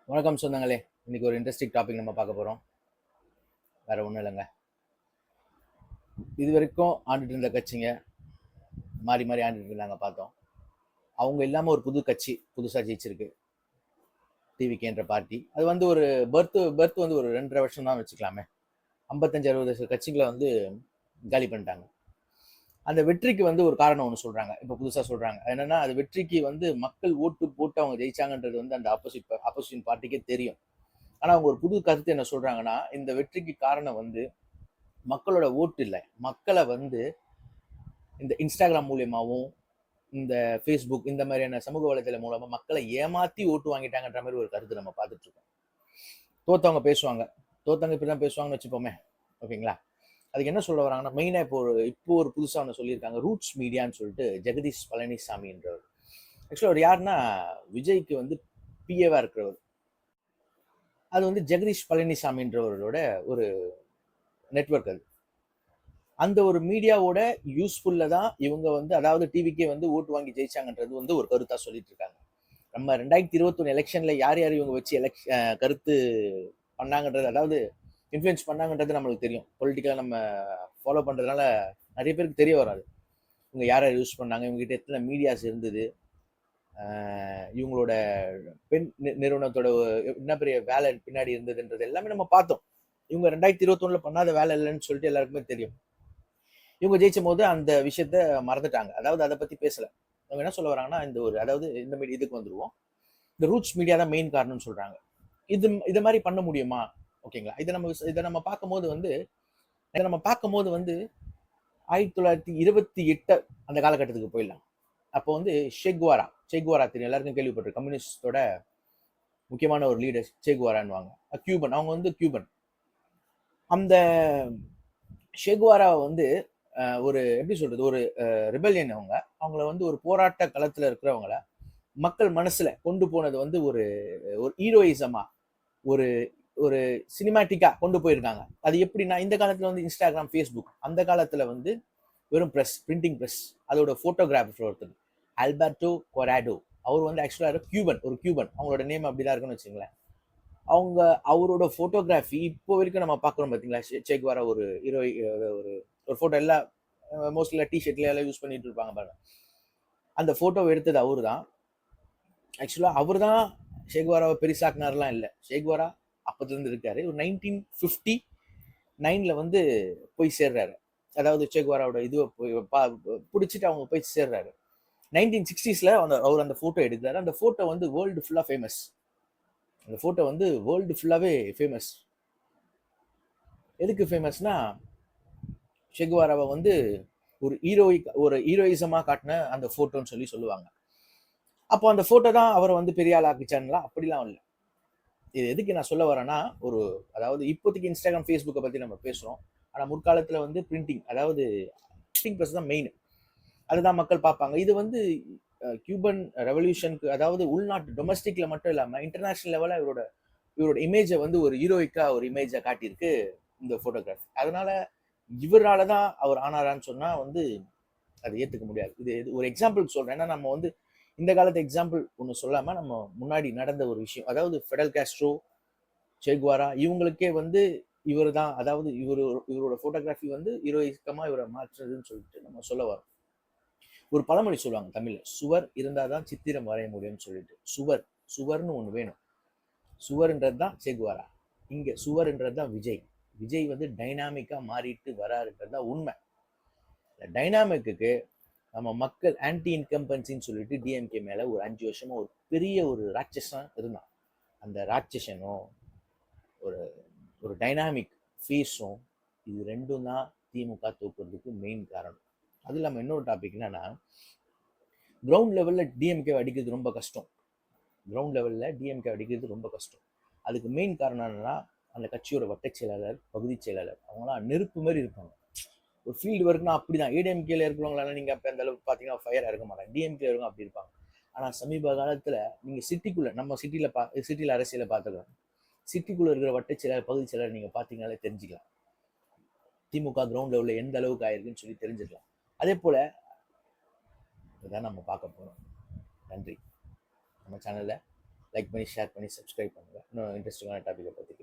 வணக்கம் சொந்தங்களே. இன்னைக்கு ஒரு இன்ட்ரெஸ்டிங் டாபிக் நம்ம பார்க்க போகிறோம். வேற ஒன்றும் இல்லைங்க. இது வரைக்கும் ஆண்டுட்டு இருந்த கட்சிங்க மாறி மாறி ஆண்டுட்டு இருந்தாங்க பார்த்தோம். அவங்க இல்லாமல் ஒரு புது கட்சி புதுசாக ஜெயிச்சிருக்கு, டிவிகேன்ற பார்ட்டி. அது வந்து ஒரு பர்த் வந்து ஒரு 2.5 வருஷம் தான் வச்சுக்கலாமே. 55-60 கட்சிகளை வந்து காலி பண்ணிட்டாங்க. அந்த வெற்றிக்கு வந்து ஒரு காரணம் ஒன்று சொல்றாங்க, இப்போ புதுசாக சொல்றாங்க. என்னன்னா, அது வெற்றிக்கு வந்து மக்கள் ஓட்டு போட்டு அவங்க ஜெயிச்சாங்கன்றது வந்து அந்த ஆப்போசிஷன் பார்ட்டிக்கே தெரியும். ஆனா அவங்க ஒரு புது கருத்து என்ன சொல்றாங்கன்னா, இந்த வெற்றிக்கு காரணம் வந்து மக்களோட ஓட்டு இல்லை, மக்களை வந்து இந்த இன்ஸ்டாகிராம் மூலியமாவும் இந்த ஃபேஸ்புக் இந்த மாதிரியான சமூக வலைதளம் மூலமா மக்களை ஏமாத்தி ஓட்டு வாங்கிட்டாங்கன்ற மாதிரி ஒரு கருத்து நம்ம பார்த்துட்டு இருக்கோம். தோத்தவங்க பேசுவாங்க, தோத்தவங்க இப்படிதான் பேசுவாங்கன்னு வச்சுப்போமே, ஓகேங்களா? அதுக்கு என்ன சொல்ல வராங்கன்னா, மெயினா இப்போ ஒரு புதுசா ஒன்று சொல்லியிருக்காங்க, ரூட்ஸ் மீடியான்னு சொல்லிட்டு ஜெகதீஷ் பழனிசாமின்றவர். ஆக்சுவலா அவர் யாருன்னா, விஜய்க்கு வந்து பிஏவா இருக்கிறவர். அது வந்து ஜெகதீஷ் பழனிசாமின்றவரோட ஒரு நெட்வொர்க் அது. அந்த ஒரு மீடியாவோட யூஸ்ஃபுல்ல தான் இவங்க வந்து, அதாவது டிவிக்கே வந்து ஓட்டு வாங்கி ஜெயிச்சாங்கன்றது வந்து ஒரு கருத்தா சொல்லிட்டு இருக்காங்க. நம்ம 2021 எலெக்ஷன்ல யார் யார் இவங்க வச்சு கருத்து பண்ணாங்கன்றது, அதாவது இன்ஃப்ளூயன்ஸ் பண்ணாங்கன்றது நம்மளுக்கு தெரியும். பொலிட்டிக்கலா நம்ம ஃபாலோ பண்றதுனால நிறைய பேருக்கு தெரிய வராது. இவங்க யார் யார் யூஸ் பண்ணாங்க, இவங்க கிட்ட எத்தனை மீடியாஸ் இருந்தது, இவங்களோட பெண் நிறுவனத்தோட என்ன பெரிய வேலை பின்னாடி இருந்ததுன்றது எல்லாமே நம்ம பார்த்தோம். இவங்க 2021 பண்ணாத வேலை இல்லைன்னு சொல்லிட்டு எல்லாருக்குமே தெரியும். இவங்க ஜெயிச்சும் போது அந்த விஷயத்த மறந்துட்டாங்க, அதாவது அதை பத்தி பேசல. அவங்க என்ன சொல்ல வராங்கன்னா, இந்த ஒரு, அதாவது இந்த மாதிரி இதுக்கு வந்துருவோம், இந்த ரூட்ஸ் மீடியா தான் மெயின் காரணம்னு சொல்றாங்க. இது மாதிரி பண்ண முடியுமா? ஓகேங்களா? இதை நம்ம பார்க்கும்போது வந்து 1928 அந்த காலகட்டத்துக்கு போயிடலாம். அப்போ வந்து சேகுவாரா தெரியும், எல்லாருக்கும் கேள்விப்பட்டிருக்கு. கம்யூனிஸ்டோட முக்கியமான ஒரு லீடர் சேகுவாரான்னுவாங்க. கியூபன், அவங்க வந்து கியூபன். அந்த ஷேகுவாராவை வந்து ஒரு எப்படி சொல்றது, ஒரு ரிபெல்லியன். அவங்கள வந்து ஒரு போராட்ட களத்துல இருக்கிறவங்கள மக்கள் மனசுல கொண்டு போனது வந்து ஒரு ஒரு ஹீரோயிசமா, ஒரு ஒரு சினிமாட்டிக்கா கொண்டு போயிருக்காங்க. அது எப்படின்னா, இந்த காலத்துல வந்து இன்ஸ்டாகிராம், ஃபேஸ்புக், அந்த காலத்துல வந்து வெறும் பிரஸ், பிரிண்டிங் பிரஸ். அதோட போட்டோகிராஃபர் ஒருத்தர் ஆல்பர்டோ கொராடோ. அவர் வந்து ஆக்சுவலா ஒரு கியூபன். அவங்களோட நேம் அப்படிதான் இருக்குன்னு வச்சுங்களேன். அவரோட போட்டோகிராஃபி இப்போ வரைக்கும் நம்ம பார்க்குறோம் பார்த்தீங்களா? சேகுவாரா ஒரு ஹீரோ, ஒரு ஒரு ஃபோட்டோ எல்லாம் மோஸ்ட்லி டிஷர்ட்ல எல்லாம் யூஸ் பண்ணிட்டு இருப்பாங்க பாருங்க. அந்த ஃபோட்டோவை எடுத்தது அவரு தான். ஆக்சுவலாக அவர் தான் சேகுவாராவை பெருசாக்குனாரெலாம் இல்லை. சேகுவாரா அப்போதுலேருந்து இருக்காரு. ஒரு 1959 வந்து போய் சேர்றாரு. அதாவது சேகுவாராவோட இதுவை போய் பிடிச்சிட்டு அவங்க போய் சேர்றாரு. 1960s அவர் அந்த ஃபோட்டோ எடுக்கிறாரு. அந்த ஃபோட்டோ வந்து வேர்ல்டு ஃபுல்லாக ஃபேமஸ். அந்த ஃபோட்டோ வந்து வேர்ல்டு ஃபுல்லாகவே ஃபேமஸ். எதுக்கு ஃபேமஸ்னா, ஷெகுவாராவை வந்து ஒரு ஹீரோயிசமா காட்டின அந்த ஃபோட்டோன்னு சொல்லுவாங்க. அப்போ அந்த ஃபோட்டோ தான் அவரை வந்து பெரிய ஆள் ஆக்கிச்சாங்களா? அப்படிலாம் இல்லை. இது எதுக்கு நான் சொல்ல வரேன்னா, அதாவது இப்போதைக்கு இன்ஸ்டாகிராம், ஃபேஸ்புக்கை பற்றி நம்ம பேசுகிறோம். ஆனால் முற்காலத்தில் வந்து பிரிண்டிங், அதாவது பிரிண்டிங் ப்ரெஸ் தான் மெயின். அதுதான் மக்கள் பார்ப்பாங்க. இது வந்து கியூபன் ரெவல்யூஷனுக்கு, அதாவது உள்நாட்டு டொமஸ்டிக்ல மட்டும் இல்லாமல் இன்டர்நேஷனல் லெவலில் இவரோட இமேஜை வந்து ஒரு ஹீரோயிக்கா ஒரு இமேஜை காட்டியிருக்கு இந்த ஃபோட்டோகிராஃபி. அதனால இவரால தான் அவர் ஆனாரான்னு சொன்னா வந்து அதை ஏற்றுக்க முடியாது. இது ஒரு எக்ஸாம்பிள் சொல்றேன். ஏன்னா நம்ம வந்து இந்த காலத்து எக்ஸாம்பிள் ஒன்று சொல்லாம நம்ம முன்னாடி நடந்த ஒரு விஷயம், அதாவது ஃபெடல் காஸ்ட்ரோ, சேகுவாரா இவங்களுக்கே வந்து இவர் தான், அதாவது இவரோட ஃபோட்டோகிராஃபி வந்து ஹீரோயிக்கமா இவரை மாற்றுறதுன்னு சொல்லிட்டு நம்ம சொல்ல வரோம். ஒரு பழமொழி சொல்லுவாங்க தமிழ்ல, சுவர் இருந்தாதான் சித்திரம் வரைய முடியும்னு சொல்லிட்டு. சுவர்னு ஒன்று வேணும். சுவர்ன்றது தான் சேகுவாரா. இங்க சுவர்ன்றது தான் விஜய். விஜய் வந்து டைனாமிக்கா மாறிட்டு வராருன்றது தான் உண்மை. டைனாமிக்கு நம்ம மக்கள் ஆன்டி இன்கம்பன்சின்னு சொல்லிட்டு டிஎம்கே மேல ஒரு 5 வருஷமா ஒரு பெரிய ஒரு ராட்சசன் இருந்தான். அந்த ராட்சசனும் ஒரு ஒரு டைனாமிக் ஃபேஸும், இது ரெண்டும் தான் திமுக தூக்குறதுக்கு மெயின் காரணம். அது இல்லாமல் இன்னொரு டாபிக் என்னன்னா, கிரவுண்ட் லெவல்ல டிஎம்கே அடிக்கிறது ரொம்ப கஷ்டம். அதுக்கு மெயின் காரணம் என்னன்னா, அந்த கட்சியோட வட்டச் செயலாளர், பகுதி செயலாளர், அவங்களாம் நெருப்பு மாதிரி இருப்பாங்க. ஒரு ஃபீல்டு ஒர்க்னா அப்படிதான். ஏடிஎம்கேல இருக்கிறவங்களால நீங்க அப்போ அந்த அளவுக்கு பார்த்தீங்கன்னா ஃபயராக இருக்க மாட்டாங்க. டிஎம்கே இருக்கும் அப்படி இருப்பாங்க. ஆனால் சமீப காலத்தில் நீங்கள் சிட்டிக்குள்ள, நம்ம சிட்டியில் அரசியலை பார்த்துக்கலாம். சிட்டிக்குள்ள இருக்கிற வட்டச் செயலாளர், பகுதி செயலாளர் நீங்கள் பார்த்தீங்கன்னாலே தெரிஞ்சுக்கலாம் திமுக கிரவுண்ட் லெவலில் எந்த அளவுக்கு ஆயிருக்குன்னு சொல்லி தெரிஞ்சுக்கலாம். அதே போல இதான் நம்ம பார்க்க போறோம். நன்றி. நம்ம சேனலை லைக் பண்ணி ஷேர் பண்ணி சப்ஸ்கிரைப் பண்ணுங்கள். இன்னும் இன்ட்ரெஸ்டிங்கான டாப்பிக்கை பற்றி